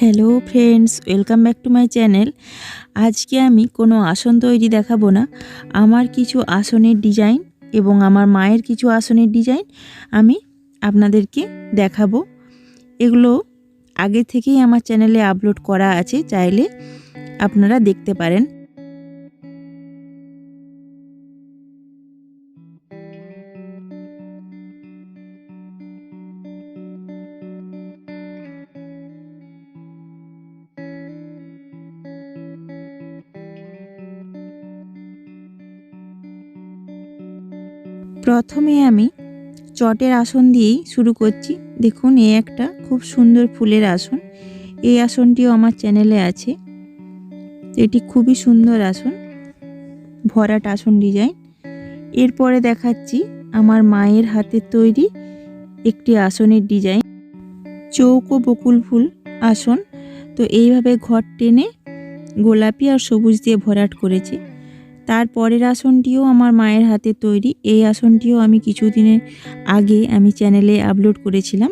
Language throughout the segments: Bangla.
Hello friends, welcome back to my channel. আজকে আমি কোনো আসন তৈরি দেখাবো না। আমার কিছু আসনের ডিজাইন এবং আমার মায়ের কিছু আসনের ডিজাইন আমি আপনাদেরকে দেখাবো। এগুলো আগে থেকেই আমার চ্যানেলে আপলোড করা আছে, চাইলে আপনারা দেখতে পারেন। প্রথমে আমি চটের আসন দিয়েই শুরু করছি। দেখুন, এই একটা খুব সুন্দর ফুলের আসন। এই আসনটিও আমার চ্যানেলে আছে। এটি খুবই সুন্দর আসন, ভরাট আসন ডিজাইন। এরপরে দেখাচ্ছি আমার মায়ের হাতের তৈরি একটি আসনের ডিজাইন, চৌকো বকুল ফুল আসন। তো এইভাবে ঘর টেনে গোলাপি আর সবুজ দিয়ে ভরাট করেছি। তারপরের আসনটিও আমার মায়ের হাতে তৈরি। এই আসনটিও আমি কিছুদিনের আগে আমি চ্যানেলে আপলোড করেছিলাম।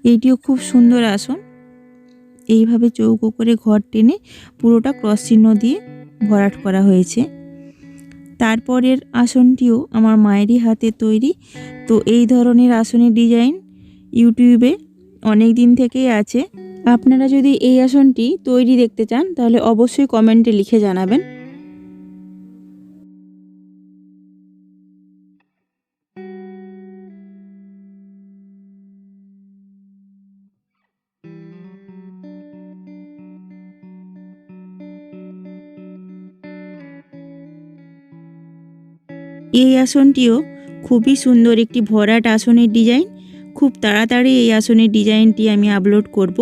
এইটিও খুব সুন্দর আসন। এইভাবে চৌকো করে ঘর টেনে পুরোটা ক্রস চিহ্ন দিয়ে ভরাট করা হয়েছে। তারপরের আসনটিও আমার মায়েরই হাতে তৈরি। তো এই ধরনের আসনের ডিজাইন ইউটিউবে অনেক দিন থেকেই আছে। আপনারা যদি এই আসনটি তৈরি দেখতে চান তাহলে অবশ্যই কমেন্টে লিখে জানাবেন। এই আসনটিও খুবই সুন্দর একটি ভরাট আসনের ডিজাইন। খুব তাড়াতাড়ি এই আসনের ডিজাইনটি আমি আপলোড করব।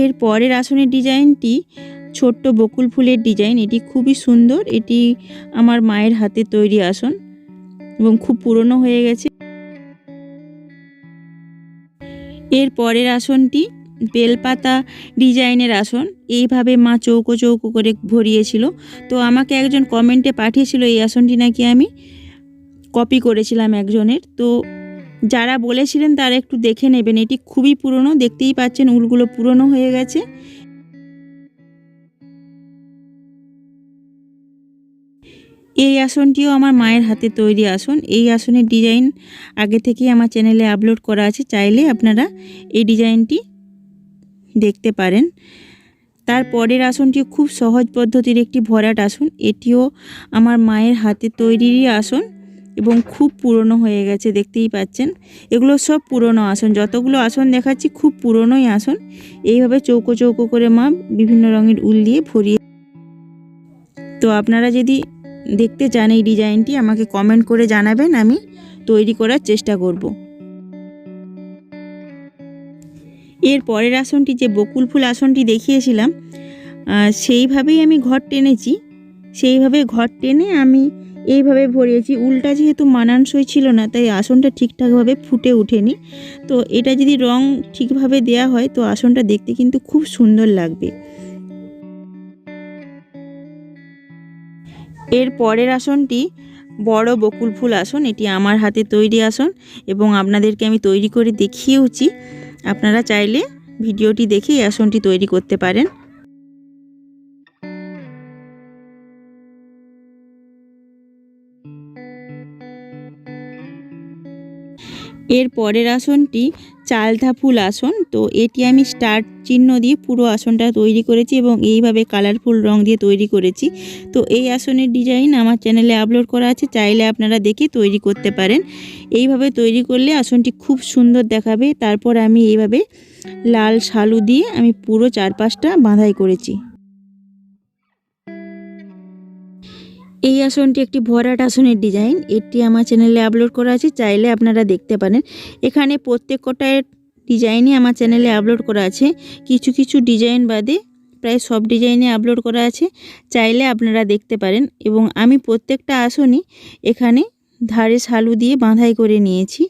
এর পরের আসনের ডিজাইনটি ছোট্ট বকুল ফুলের ডিজাইন। এটি খুবই সুন্দর। এটি আমার মায়ের হাতে তৈরি আসন এবং খুব পুরনো হয়ে গেছে। এর পরের আসনটি বেলপাতা ডিজাইনের আসন। এইভাবে মা চৌকো চৌকো করে ভরিয়েছিল। তো আমাকে একজন কমেন্টে পাঠিয়েছিল এই আসনটি নাকি আমি কপি করেছিলাম একজনের। তো যারা বলেছিলেন তারা একটু দেখে নেবেন। এটি খুবই পুরনো, দেখতেই পাচ্ছেন উলগুলো পুরনো হয়ে গেছে। এই আসনটিও আমার মায়ের হাতে তৈরি আসন। এই আসনের ডিজাইন আগে থেকেই আমার চ্যানেলে আপলোড করা আছে, চাইলে আপনারা এই ডিজাইনটি দেখতে পারেন। তারপরের আসনটি খুব সহজ পদ্ধতির একটি ভরাট আসন। এটিও আমার মায়ের হাতে তৈরিরই আসন এবং খুব পুরনো হয়ে গেছে, দেখতেই পাচ্ছেন। এগুলো সব পুরনো আসন, যতগুলো আসন দেখাচ্ছি খুব পুরনোই আসন। এইভাবে চৌকো চৌকো করে মা বিভিন্ন রঙের উল দিয়ে ভরিয়ে। তো আপনারা যদি দেখতে চান এই ডিজাইনটি আমাকে কমেন্ট করে জানাবেন, আমি তৈরি করার চেষ্টা করব। এর পরের আসনটি যে বকুল ফুল আসনটি দেখিয়েছিলাম, সেইভাবেই আমি ঘর টেনেছি। সেইভাবে ঘর টেনে আমি এইভাবে ভরিয়েছি। উলটা যেহেতু মানানসই ছিল না, তাই আসনটা ঠিকঠাকভাবে ফুটে ওঠেনি। তো এটা যদি রং ঠিকভাবে দেয়া হয় তো আসনটা দেখতে কিন্তু খুব সুন্দর লাগবে। এর পরের আসনটি বড় বকুল ফুল আসন। এটি আমার হাতে তৈরি আসন এবং আপনাদেরকে আমি তৈরি করে দেখিয়েওছি। আপনারা চাইলে ভিডিওটি দেখে এই আসনটি তৈরি করতে পারেন। এর পরের আসনটি চালতা ফুল আসন। তো এটি আমি স্টার চিহ্ন দিয়ে পুরো আসনটা তৈরি করেছি এবং এইভাবে কালারফুল রং দিয়ে তৈরি করেছি। তো এই আসনের ডিজাইন আমার চ্যানেলে আপলোড করা আছে, চাইলে আপনারা দেখে তৈরি করতে পারেন। এইভাবে তৈরি করলে আসনটি খুব সুন্দর দেখাবে। তারপর আমি এইভাবে লাল শালু দিয়ে আমি পুরো চারপাশটা বাঁধাই করেছি। এই আসনটি একটি ভরাট আসনের ডিজাইন। এটি আমার চ্যানেলে আপলোড করা আছে, চাইলে আপনারা দেখতে পারেন। এখানে প্রত্যেকটার ডিজাইনই আমার চ্যানেলে আপলোড করা আছে। কিছু কিছু ডিজাইন বাদে প্রায় সব ডিজাইনে আপলোড করা আছে, চাইলে আপনারা দেখতে পারেন। এবং আমি প্রত্যেকটা আসনই এখানে ধারে শালু দিয়ে বাঁধাই করে নিয়েছি।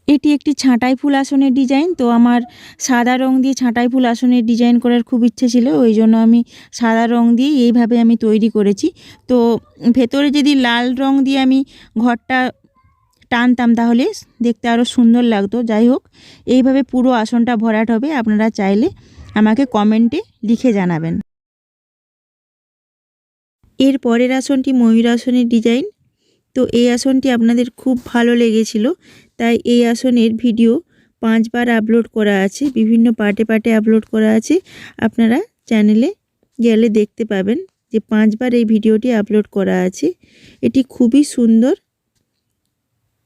এটি একটি ছাঁটাই ফুল আসনের ডিজাইন। তো আমার সাদা রং দিয়ে ছাঁটাই ফুল আসনের ডিজাইন করার খুব ইচ্ছে ছিল, ওই জন্য আমি সাদা রং দিয়ে এইভাবে আমি তৈরি করেছি। তো ভেতরে যদি লাল রং দিয়ে আমি ঘরটা টানতাম তাহলে দেখতে আরও সুন্দর লাগতো। যাই হোক, এইভাবে পুরো আসনটা ভরাট হবে। আপনারা চাইলে আমাকে কমেন্টে লিখে জানাবেন। এর পরের আসনটি ময়ূর আসনের ডিজাইন। তো এই আসনটি আপনাদের খুব ভালো লেগেছিল, তাই এই আসনের ভিডিও 5 বার আপলোড করা আছে, বিভিন্ন পার্টে পার্টে আপলোড করা আছে। আপনারা চ্যানেলে গেলে দেখতে পাবেন যে 5 বার এই ভিডিওটি আপলোড করা আছে। এটি খুবই সুন্দর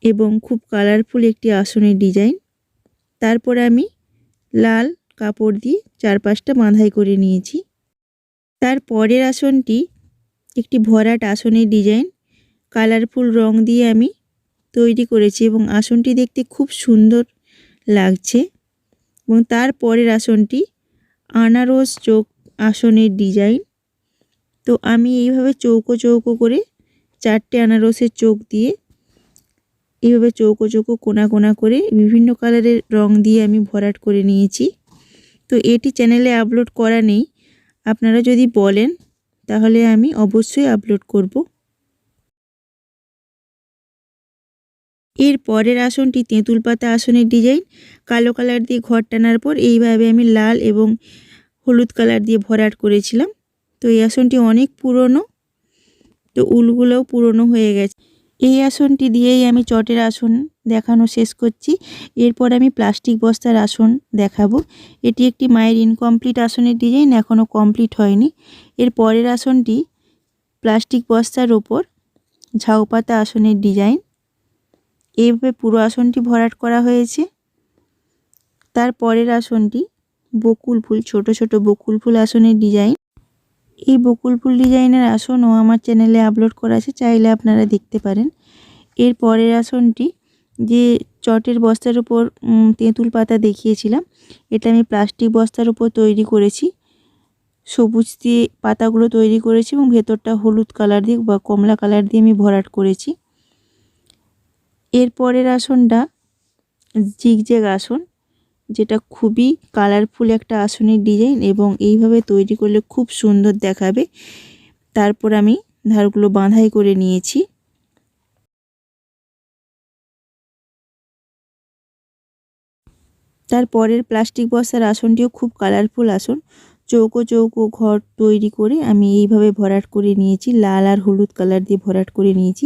এবং খুব কালারফুল একটি আসনের ডিজাইন। তারপরে আমি লাল কাপড় দিয়ে চারপাশটা বাঁধাই করে নিয়েছি। তার পরের আসনটি একটি ভরাট আসনের ডিজাইন, কালারফুল রং দিয়ে আমি তৈরি করেছি এবং আসনটি দেখতে খুব সুন্দর লাগছে। এবং তার পরের আসনটি আনারস চোখ আসনের ডিজাইন। তো আমি এইভাবে চৌকো চৌকো করে 4টে আনারসের চোখ দিয়ে এইভাবে চৌকো চৌকো কোনা কোনা করে বিভিন্ন কালারের রং দিয়ে আমি ভরাট করে নিয়েছি। তো এটি চ্যানেলে আপলোড করা নেই, আপনারা যদি বলেন তাহলে আমি অবশ্যই আপলোড করব। এর পরের আসনটি তেঁতুল পাতা আসনের ডিজাইন। কালো কালার দিয়ে ঘর টানার পর এইভাবে আমি লাল এবং হলুদ কালার দিয়ে ভরাট করেছিলাম। তো এই আসনটি অনেক পুরনো, তো উলগুলোও পুরনো হয়ে গেছে। এই আসনটি দিয়েই আমি চটের আসন দেখানো শেষ করছি। এরপর আমি প্লাস্টিক বস্তার আসন দেখাবো। এটি একটি মায়ের ইনকমপ্লিট আসনের ডিজাইন, এখনও কমপ্লিট হয়নি। এর পরের আসনটি প্লাস্টিক বস্তার ওপর ঝাউ পাতা আসনের ডিজাইন। এইভাবে পুরো আসনটি ভরাট করা হয়েছে। তার পরের আসনটি বকুল ফুল, ছোট ছোট বকুল ফুল আসনের ডিজাইন। এই বকুল ফুল ডিজাইনের আসনও আমার চ্যানেলে আপলোড করা আছে, চাইলে আপনারা দেখতে পারেন। এর পরের আসনটি যে চটের বস্তার উপর তেঁতুল পাতা দেখিয়েছিলাম, এটা আমি প্লাস্টিক বস্তার উপর তৈরি করেছি। সবুজ দিয়ে পাতাগুলো তৈরি করেছি এবং ভেতরটা হলুদ কালার দিয়ে বা কমলা কালার দিয়ে আমি ভরাট করেছি। এর পরের আসনটা জিগজ্যাগ আসন, যেটা খুবই কালারফুল একটা আসনের ডিজাইন এবং এইভাবে তৈরি করলে খুব সুন্দর দেখাবে। তারপর আমি ধারগুলো বাঁধাই করে নিয়েছি। তারপরের প্লাস্টিক বস্তার আসনটিও খুব কালারফুল আসন। চৌকো চৌকো ঘর তৈরি করে আমি এইভাবে ভরাট করে নিয়েছি, লাল আর হলুদ কালার দিয়ে ভরাট করে নিয়েছি।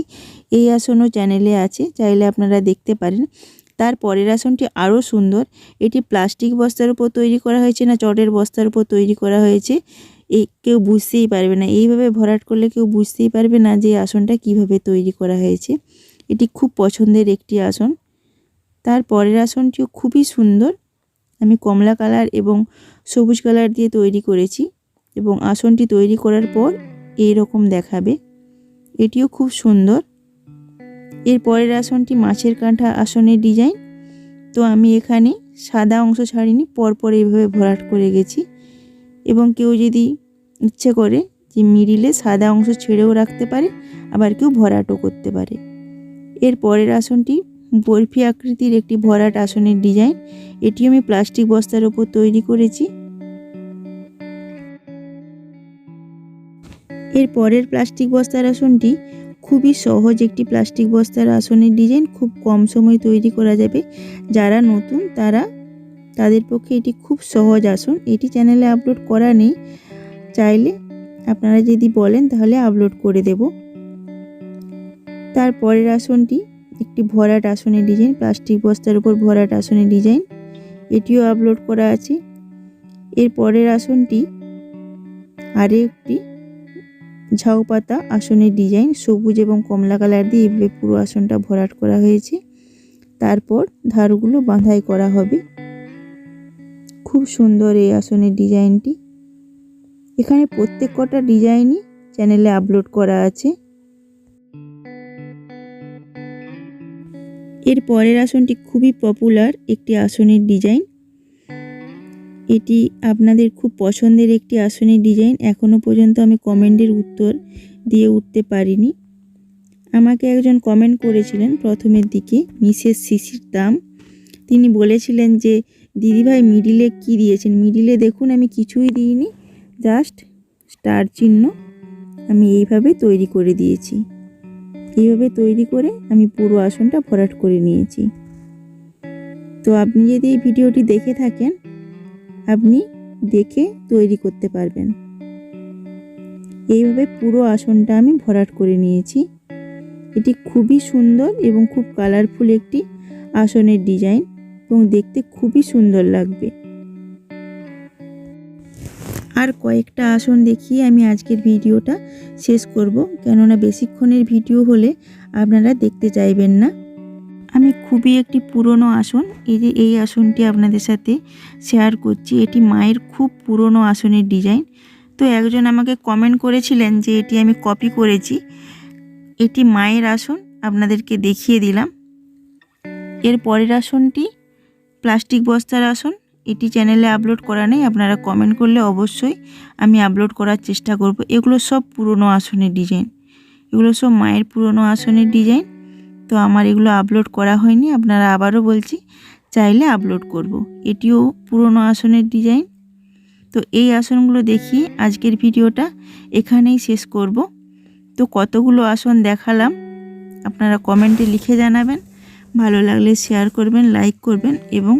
এই আসনও চ্যানেলে আছে, চাইলে আপনারা দেখতে পারেন। তার পরের আসনটি আরও সুন্দর। এটি প্লাস্টিক বস্তার উপর তৈরি করা হয়েছে না চটের বস্তার উপর তৈরি করা হয়েছে কেউ বুঝতেই পারবে না। এইভাবে ভরাট করলে কেউ বুঝতেই পারবে না যে আসনটা কিভাবে তৈরি করা হয়েছে। এটি খুব পছন্দের একটি আসন। তার পরের আসনটিও খুবই সুন্দর, আমি কমলা কালার এবং সবুজ কালার দিয়ে তৈরি করেছি এবং আসনটি তৈরি করার পর এই রকম দেখাবে। এটিও খুব সুন্দর। এর পরের আসনটি মাছের কাঁটা আসনের ডিজাইন। তো আমি এখানে সাদা অংশ ছাড়িনি, পরপর এইভাবে ভরাট করে গেছি এবং কেউ যদি ইচ্ছে করে যে মিডিলে সাদা অংশ ছেড়েও রাখতে পারে, আবার কেউ ভরাটও করতে পারে। এর পরের আসনটি বরফি আকৃতির একটি ভরাট আসনের ডিজাইন। এটিও আমি প্লাস্টিক বস্তার উপর তৈরি করেছি। এর পরের প্লাস্টিক বস্তার আসনটি খুবই সহজ একটি প্লাস্টিক বস্তার আসনের ডিজাইন, খুব কম সময় তৈরি করা যাবে। যারা নতুন তাদের পক্ষে এটি খুব সহজ আসন। এটি চ্যানেলে আপলোড করা নেই, চাইলে আপনারা যদি বলেন তাহলে আপলোড করে দেব। তার পরের আসনটি একটি ভরাট আসনের ডিজাইন, প্লাস্টিক বস্তার উপর ভরাট আসনের ডিজাইন, এটিও আপলোড করা আছে। এর পরের আসনটি আরেকটি ঝাউ পাতা আসনের ডিজাইন, সবুজ এবং কমলা কালার দিয়ে এইভাবে পুরো আসনটা ভরাট করা হয়েছে। তারপর ধারগুলো বাঁধাই করা হবে। খুব সুন্দর এই আসনের ডিজাইনটি। এখানে প্রত্যেক কটা ডিজাইনই চ্যানেলে আপলোড করা আছে। এর পরের আসনটি খুবই পপুলার একটি আসনের ডিজাইন। এটি আপনাদের খুব পছন্দের একটি আসনের ডিজাইন। এখনও পর্যন্ত আমি কমেন্টের উত্তর দিয়ে উঠতে পারিনি। আমাকে একজন কমেন্ট করেছিলেন প্রথমের দিকে মিসেস সিসির দাম, তিনি বলেছিলেন যে দিদিভাই মিডিলে কি দিয়েছেন। মিডিলে দেখুন আমি কিছুই দিইনি, জাস্ট স্টার চিহ্ন আমি এইভাবে তৈরি করে দিয়েছি। এইভাবে তৈরি করে আমি পুরো আসনটা ভরাট করে নিয়েছি। তো আপনি যদি এই ভিডিওটি দেখে থাকেন, আপনি দেখে তৈরি করতে পারবেন। এইভাবে পুরো আসনটা আমি ভরাট করে নিয়েছি। এটি খুবই সুন্দর এবং খুব কালারফুল একটি আসনের ডিজাইন এবং দেখতে খুবই সুন্দর লাগবে। আর কয়েকটা আসন দেখিয়ে আমি আজকের ভিডিওটা শেষ করব, কেননা বেশিক্ষণের ভিডিও হলে আপনারা দেখতে চাইবেন না। আমি খুবই একটি পুরনো আসন, এই আসনটি আপনাদের সাথে শেয়ার করছি। এটি মায়ের খুব পুরনো আসনের ডিজাইন। তো একজন আমাকে কমেন্ট করেছিলেন যে এটি আমি কপি করেছি। এটি মায়ের আসন, আপনাদেরকে দেখিয়ে দিলাম। এর পরের আসনটি প্লাস্টিক বস্তার আসন। এটি চ্যানেলে আপলোড করা নেই, আপনারা কমেন্ট করলে অবশ্যই আমি আপলোড করার চেষ্টা করব। এগুলো সব পুরনো আসনের ডিজাইন, এগুলো সব মায়ের পুরনো আসনের ডিজাইন। তো আমার এগুলো আপলোড করা হয়নি, আপনারা আবারও বলছি চাইলে আপলোড করব। এটিও পুরনো আসনের ডিজাইন। তো এই আসনগুলো দেখিয়ে আজকের ভিডিওটা এখানেই শেষ করব। তো কতগুলো আসন দেখালাম আপনারা কমেন্টে লিখে জানাবেন। ভালো লাগলে শেয়ার করবেন, লাইক করবেন এবং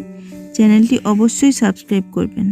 চ্যানেলটি অবশ্যই সাবস্ক্রাইব করবেন।